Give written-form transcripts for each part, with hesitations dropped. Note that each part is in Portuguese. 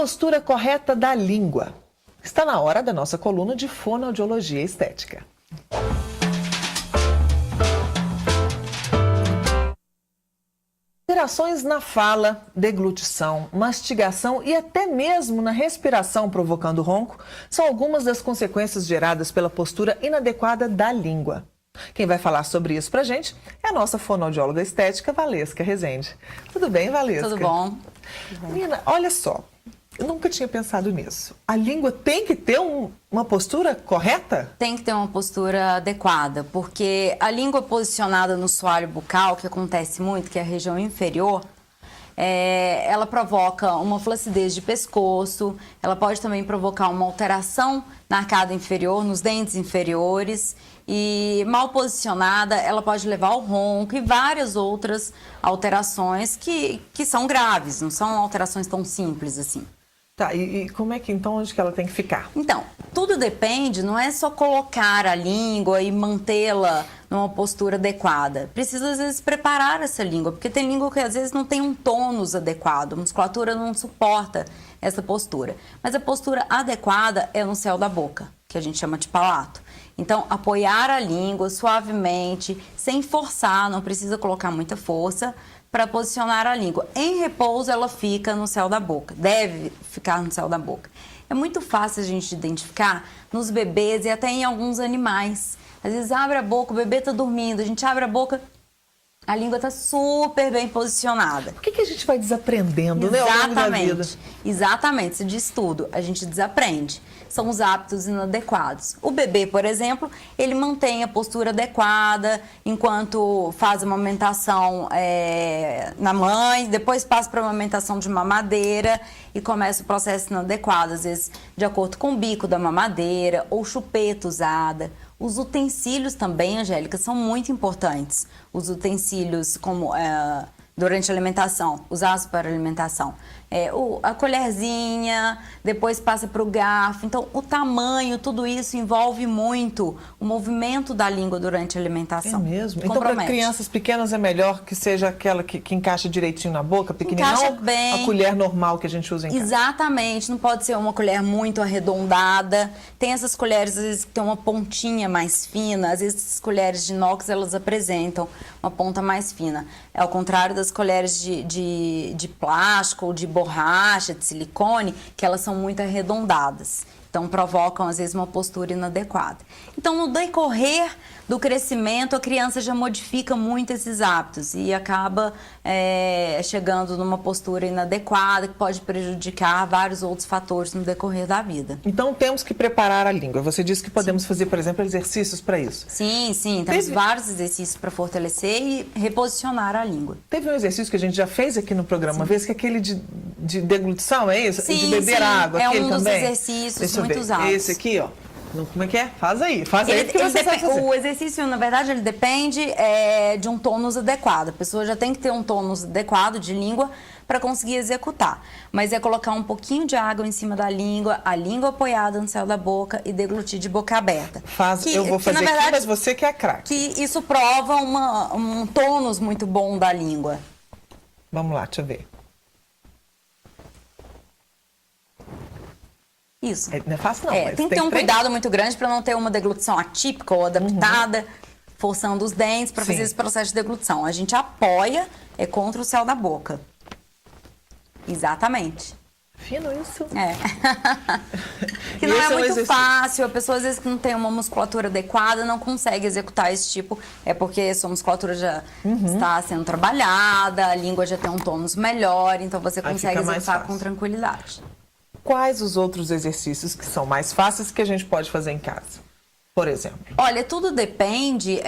postura correta da língua. Está na hora da nossa coluna de fonoaudiologia estética. Alterações na fala, deglutição, mastigação e até mesmo na respiração provocando ronco são algumas das consequências geradas pela postura inadequada da língua. Quem vai falar sobre isso pra gente é a nossa fonoaudióloga estética, Valesca Rezende. Tudo bem, Valesca? Tudo bom. Nina, olha só, eu nunca tinha pensado nisso. A língua tem que ter uma postura correta? Tem que ter uma postura adequada, porque a língua posicionada no soalho bucal, que acontece muito, que é a região inferior, ela provoca uma flacidez de pescoço, ela pode também provocar uma alteração na arcada inferior, nos dentes inferiores, e mal posicionada ela pode levar ao ronco e várias outras alterações que são graves, não são alterações tão simples assim. Tá, e como é que então, onde que ela tem que ficar? Então, tudo depende, não é só colocar a língua e mantê-la numa postura adequada. Precisa, às vezes, preparar essa língua, porque tem língua que, às vezes, não tem um tônus adequado, a musculatura não suporta essa postura. Mas a postura adequada é no céu da boca, que a gente chama de palato. Então, apoiar a língua suavemente, sem forçar, não precisa colocar muita força, para posicionar a língua. Em repouso, ela fica no céu da boca, deve ficar no céu da boca. É muito fácil a gente identificar nos bebês e até em alguns animais. Às vezes abre a boca, o bebê está dormindo, a gente abre a boca, a língua está super bem posicionada. Por que a gente vai desaprendendo, né, ao longo da vida? Exatamente, isso diz tudo, a gente desaprende. São os hábitos inadequados. O bebê, por exemplo, ele mantém a postura adequada enquanto faz a amamentação na mãe, depois passa para a amamentação de mamadeira e começa o processo inadequado, às vezes de acordo com o bico da mamadeira ou chupeta usada. Os utensílios também, Angélica, são muito importantes. Os utensílios como durante a alimentação, usados para a alimentação. A colherzinha, depois passa para o garfo. Então, o tamanho, tudo isso envolve muito o movimento da língua durante a alimentação. É mesmo? Então, para crianças pequenas é melhor que seja aquela que encaixa direitinho na boca, pequenininha, não bem. A colher normal que a gente usa em casa. Exatamente, não pode ser uma colher muito arredondada. Tem essas colheres, às vezes, que tem uma pontinha mais fina. Às vezes, as colheres de inox, elas apresentam uma ponta mais fina. É ao contrário das colheres de plástico ou de borracha, de silicone, que elas são muito arredondadas. Então, provocam, às vezes, uma postura inadequada. Então, no decorrer do crescimento, a criança já modifica muito esses hábitos e acaba chegando numa postura inadequada, que pode prejudicar vários outros fatores no decorrer da vida. Então, temos que preparar a língua. Você disse que podemos fazer, por exemplo, exercícios para isso. Sim, sim. Temos vários exercícios para fortalecer e reposicionar a língua. Teve um exercício que a gente já fez aqui no programa, uma vez, que é aquele de deglutição, é isso? Sim, de beber água. É aquele um dos também? exercícios muito usados. Esse aqui, ó. Como é que é? Faz aí. O exercício, na verdade, ele depende de um tônus adequado. A pessoa já tem que ter um tônus adequado de língua para conseguir executar. Mas é colocar um pouquinho de água em cima da língua, a língua apoiada no céu da boca e deglutir de boca aberta. Eu vou fazer aqui, mas você que é craque. Que isso prova um tônus muito bom da língua. Vamos lá, deixa eu ver. Isso. Não é fácil não. Tem que ter um cuidado muito grande para não ter uma deglutição atípica ou adaptada, forçando os dentes para fazer esse processo de deglutição. A gente apoia contra o céu da boca. Exatamente. Fino isso. Que não é muito fácil. A pessoa, às vezes, que não tem uma musculatura adequada, não consegue executar esse tipo. É porque sua musculatura já está sendo trabalhada, a língua já tem um tônus melhor, então você consegue executar com tranquilidade. Quais os outros exercícios que são mais fáceis que a gente pode fazer em casa, por exemplo? Olha, tudo depende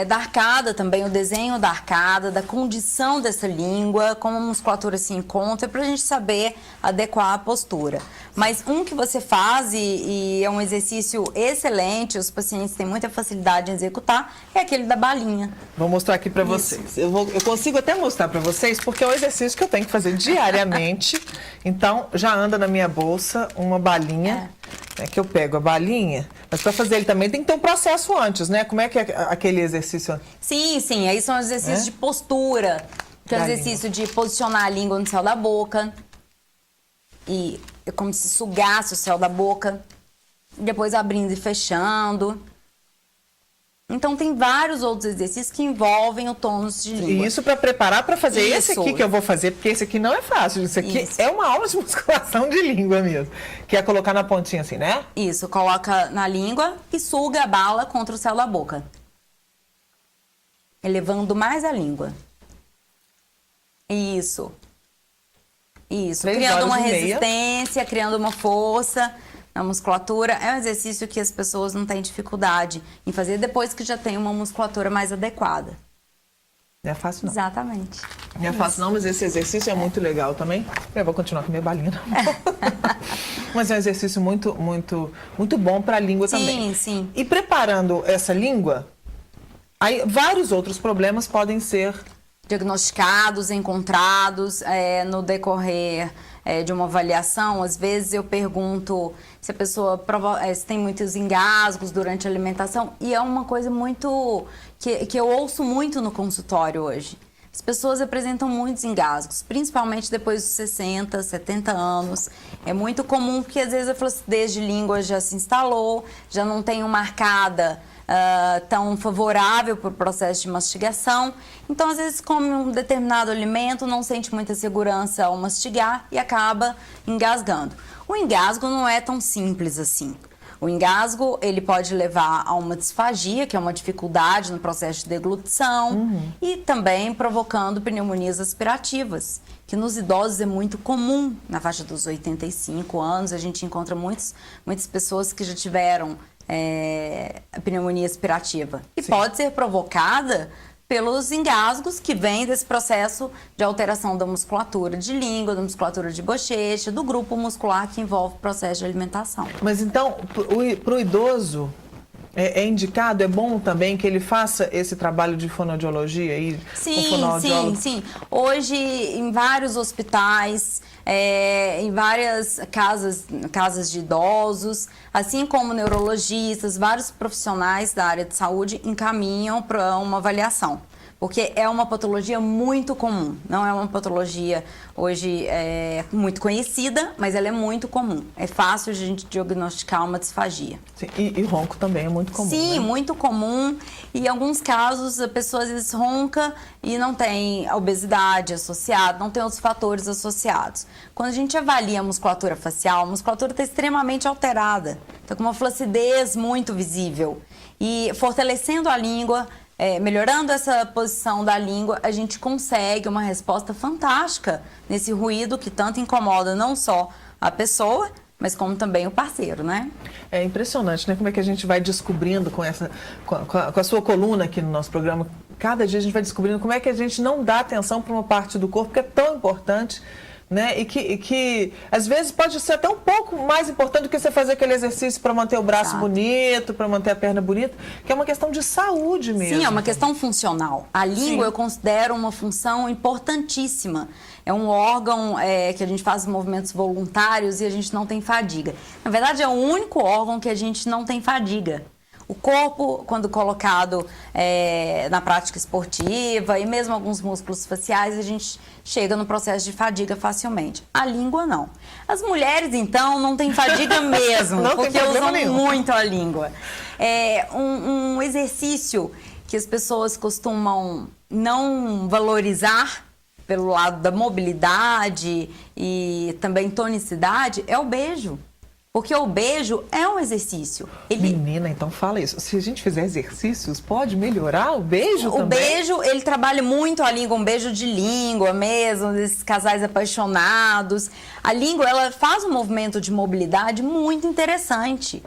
da arcada também, o desenho da arcada, da condição dessa língua, como a musculatura se encontra, para a gente saber adequar a postura. Mas um que você faz e é um exercício excelente, os pacientes têm muita facilidade em executar, é aquele da balinha. Vou mostrar aqui para vocês. Eu consigo até mostrar para vocês, porque é um exercício que eu tenho que fazer diariamente. Então, já anda na minha bolsa uma balinha. Que eu pego a balinha, mas para fazer ele também tem que ter um processo antes, né? Como é que é aquele exercício? Sim, sim. Aí são os exercícios de postura, que é o exercício de posicionar a língua no céu da boca e é como se sugasse o céu da boca, depois abrindo e fechando. Então, tem vários outros exercícios que envolvem o tônus de língua. E isso para preparar para fazer esse aqui que eu vou fazer, porque esse aqui não é fácil. Isso aqui é uma aula de musculação de língua mesmo. Que é colocar na pontinha assim, né? Isso, coloca na língua e suga a bala contra o céu da boca. Elevando mais a língua. Isso. Isso. 3 Criando uma horas e meia. resistência, criando uma força na musculatura. É um exercício que as pessoas não têm dificuldade em fazer depois que já tem uma musculatura mais adequada. Não é fácil, não. Exatamente. Não é fácil, não, mas esse exercício é muito legal também. Eu vou continuar com minha balinha. Mas é um exercício muito bom para a língua também. Sim, sim. E preparando essa língua, aí vários outros problemas podem ser Diagnosticados, encontrados no decorrer de uma avaliação. Às vezes eu pergunto se a pessoa se tem muitos engasgos durante a alimentação, e é uma coisa muito que eu ouço muito no consultório hoje. As pessoas apresentam muitos engasgos, principalmente depois dos 60, 70 anos. É muito comum porque às vezes a flacidez de língua já se instalou, já não tem uma arcada tão favorável para o processo de mastigação. Então, às vezes, come um determinado alimento, não sente muita segurança ao mastigar e acaba engasgando. O engasgo não é tão simples assim. O engasgo, ele pode levar a uma disfagia, que é uma dificuldade no processo de deglutição, e também provocando pneumonias aspirativas, que nos idosos é muito comum. Na faixa dos 85 anos, a gente encontra muitas pessoas que já tiveram pneumonia aspirativa. E Sim. pode ser provocada pelos engasgos que vêm desse processo de alteração da musculatura de língua, da musculatura de bochecha, do grupo muscular que envolve o processo de alimentação. Mas então, para o idoso, é indicado, é bom também que ele faça esse trabalho de fonoaudiologia aí? Com Sim, fonoaudiólogo? sim. Hoje, em vários hospitais, em várias casas de idosos, assim como neurologistas, vários profissionais da área de saúde encaminham para uma avaliação. Porque é uma patologia muito comum, não é uma patologia hoje muito conhecida, mas ela é muito comum. É fácil a gente diagnosticar uma disfagia. Sim, e ronco também é muito comum, Sim, né? muito comum. E em alguns casos a pessoa às vezes ronca e não tem a obesidade associada, não tem outros fatores associados. Quando a gente avalia a musculatura facial, a musculatura está extremamente alterada. Está com uma flacidez muito visível. E fortalecendo a língua, melhorando essa posição da língua, a gente consegue uma resposta fantástica nesse ruído que tanto incomoda não só a pessoa, mas como também o parceiro, né? É impressionante, né? Como é que a gente vai descobrindo com a sua coluna aqui no nosso programa. Cada dia a gente vai descobrindo como é que a gente não dá atenção para uma parte do corpo que é tão importante, né? E que às vezes pode ser até um pouco mais importante do que você fazer aquele exercício para manter o braço bonito, para manter a perna bonita, que é uma questão de saúde mesmo. Sim, é uma questão funcional. A língua eu considero uma função importantíssima. É um órgão que a gente faz movimentos voluntários e a gente não tem fadiga. Na verdade, é o único órgão que a gente não tem fadiga. O corpo, quando colocado na prática esportiva e mesmo alguns músculos faciais, a gente chega no processo de fadiga facilmente. A língua, não. As mulheres, então, não têm fadiga mesmo, porque usam muito a língua. É um exercício que as pessoas costumam não valorizar pelo lado da mobilidade e também tonicidade, é o beijo. Porque o beijo é um exercício. Menina, então fala isso. Se a gente fizer exercícios, pode melhorar o beijo também? O beijo, ele trabalha muito a língua, um beijo de língua mesmo, desses casais apaixonados. A língua, ela faz um movimento de mobilidade muito interessante.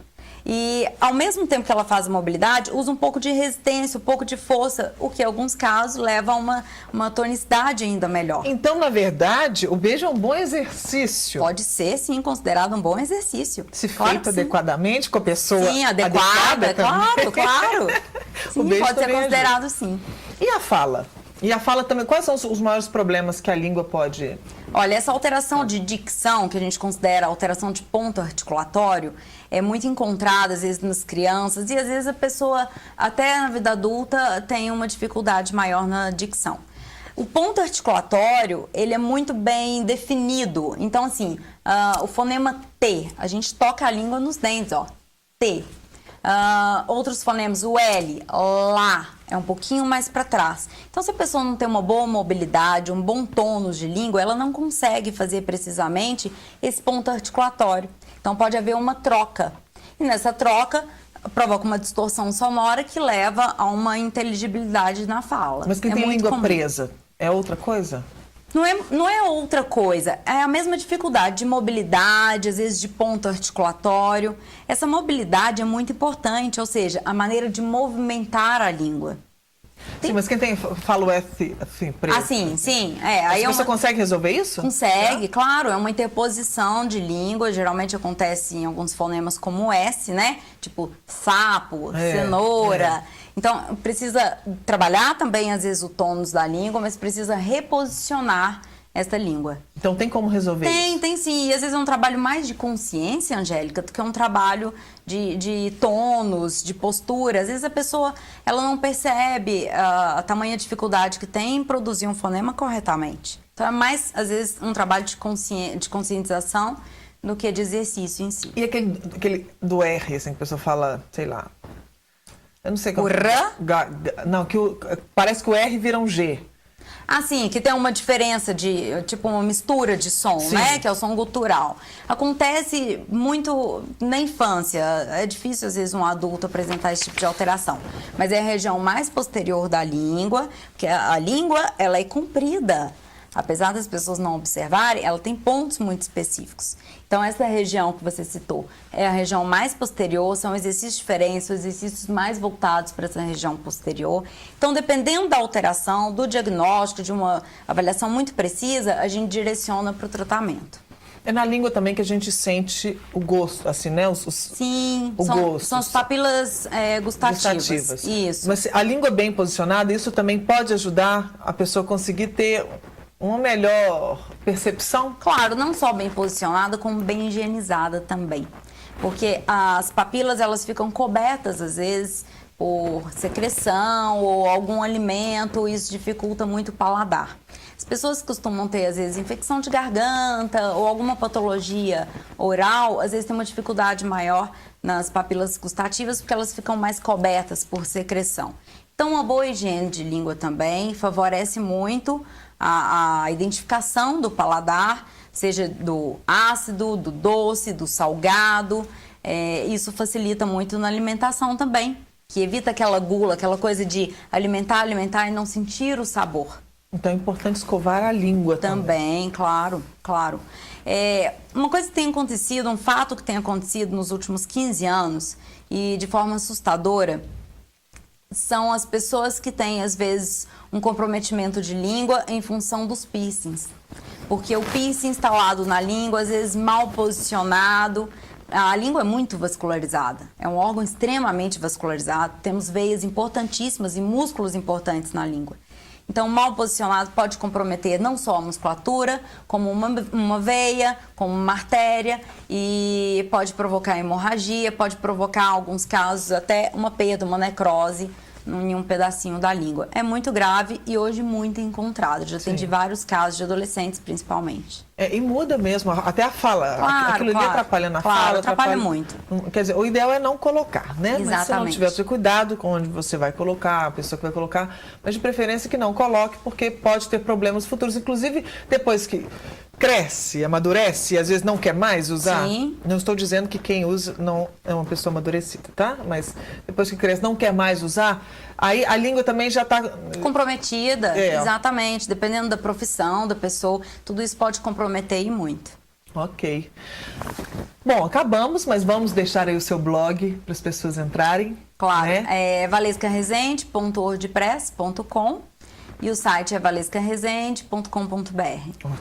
E, ao mesmo tempo que ela faz a mobilidade, usa um pouco de resistência, um pouco de força, o que, em alguns casos, leva a uma tonicidade ainda melhor. Então, na verdade, o beijo é um bom exercício. Pode ser, sim, considerado um bom exercício. Se feito adequadamente, com a pessoa adequada claro. Sim, pode ser considerado, sim. E a fala? E a fala também, quais são os maiores problemas que a língua pode... Olha, essa alteração de dicção, que a gente considera alteração de ponto articulatório, é muito encontrada, às vezes, nas crianças, e às vezes a pessoa, até na vida adulta, tem uma dificuldade maior na dicção. O ponto articulatório, ele é muito bem definido. Então, assim, o fonema T, a gente toca a língua nos dentes, ó. T. Outros fonemas, o L, lá, é um pouquinho mais para trás. Então, se a pessoa não tem uma boa mobilidade, um bom tônus de língua, ela não consegue fazer precisamente esse ponto articulatório. Então, pode haver uma troca. E nessa troca, provoca uma distorção sonora que leva a uma inteligibilidade na fala. Mas quem tem língua presa, é outra coisa? Não é outra coisa, é a mesma dificuldade de mobilidade, às vezes de ponto articulatório. Essa mobilidade é muito importante, ou seja, a maneira de movimentar a língua. Sim, mas quem fala o F assim, preso? Assim, sim. Aí você consegue resolver isso? Consegue, claro. É uma interposição de língua. Geralmente acontece em alguns fonemas como o S, né? Tipo sapo, cenoura. Então, precisa trabalhar também, às vezes, o tônus da língua, mas precisa reposicionar essa língua. Então, tem como resolver isso? Tem sim. E às vezes é um trabalho mais de consciência, Angélica, do que um trabalho de tônus, de postura. Às vezes a pessoa ela não percebe a tamanha dificuldade que tem em produzir um fonema corretamente. Então, é mais, às vezes, um trabalho de conscientização do que de exercício em si. E aquele do R, assim, que a pessoa fala, sei lá... Eu não sei como... O R? Não, parece que o R vira um G. Assim, que tem uma diferença de, tipo, uma mistura de som, Sim. né? Que é o som gutural. Acontece muito na infância. É difícil, às vezes, um adulto apresentar esse tipo de alteração. Mas é a região mais posterior da língua, porque a língua, ela é comprida. Apesar das pessoas não observarem, ela tem pontos muito específicos. Então, essa região que você citou é a região mais posterior, são exercícios diferentes, são exercícios mais voltados para essa região posterior. Então, dependendo da alteração, do diagnóstico, de uma avaliação muito precisa, a gente direciona para o tratamento. É na língua também que a gente sente o gosto, assim, né? Sim, gosto. São as papilas gustativas. Isso. Mas a língua bem posicionada, isso também pode ajudar a pessoa a conseguir ter uma melhor percepção? Claro, não só bem posicionada, como bem higienizada também. Porque as papilas, elas ficam cobertas, às vezes, por secreção ou algum alimento, e isso dificulta muito o paladar. As pessoas que costumam ter, às vezes, infecção de garganta ou alguma patologia oral, às vezes tem uma dificuldade maior nas papilas gustativas, porque elas ficam mais cobertas por secreção. Então, uma boa higiene de língua também favorece muito a identificação do paladar, seja do ácido, do doce, do salgado. Isso facilita muito na alimentação também, que evita aquela gula, aquela coisa de alimentar e não sentir o sabor. Então é importante escovar a língua também. Claro. Uma coisa que tem acontecido, um fato que tem acontecido nos últimos 15 anos e de forma assustadora, são as pessoas que têm, às vezes, um comprometimento de língua em função dos piercings. Porque o piercing instalado na língua, às vezes mal posicionado, a língua é muito vascularizada, é um órgão extremamente vascularizado, temos veias importantíssimas e músculos importantes na língua. Então, mal posicionado pode comprometer não só a musculatura, como uma veia, como uma artéria, e pode provocar hemorragia, pode provocar, em alguns casos, até uma perda, uma necrose em um pedacinho da língua. É muito grave e hoje muito encontrado. Já atendi vários casos de adolescentes, principalmente. E muda mesmo, até a fala. Aquilo ali atrapalha na fala. Atrapalha muito. Quer dizer, o ideal é não colocar, né? Exatamente. Mas se não tiver, ter cuidado com onde você vai colocar, a pessoa que vai colocar, mas de preferência que não coloque, porque pode ter problemas futuros. Inclusive, depois que cresce, amadurece e às vezes não quer mais usar. Sim. Não estou dizendo que quem usa não é uma pessoa amadurecida, tá? Mas depois que cresce, não quer mais usar, aí a língua também já está comprometida. Exatamente. Dependendo da profissão da pessoa, tudo isso pode comprometer e muito. Ok. Bom, acabamos, mas vamos deixar aí o seu blog para as pessoas entrarem. Claro. Né? É valescaresende.wordpress.com e o site é valescaresende.com.br.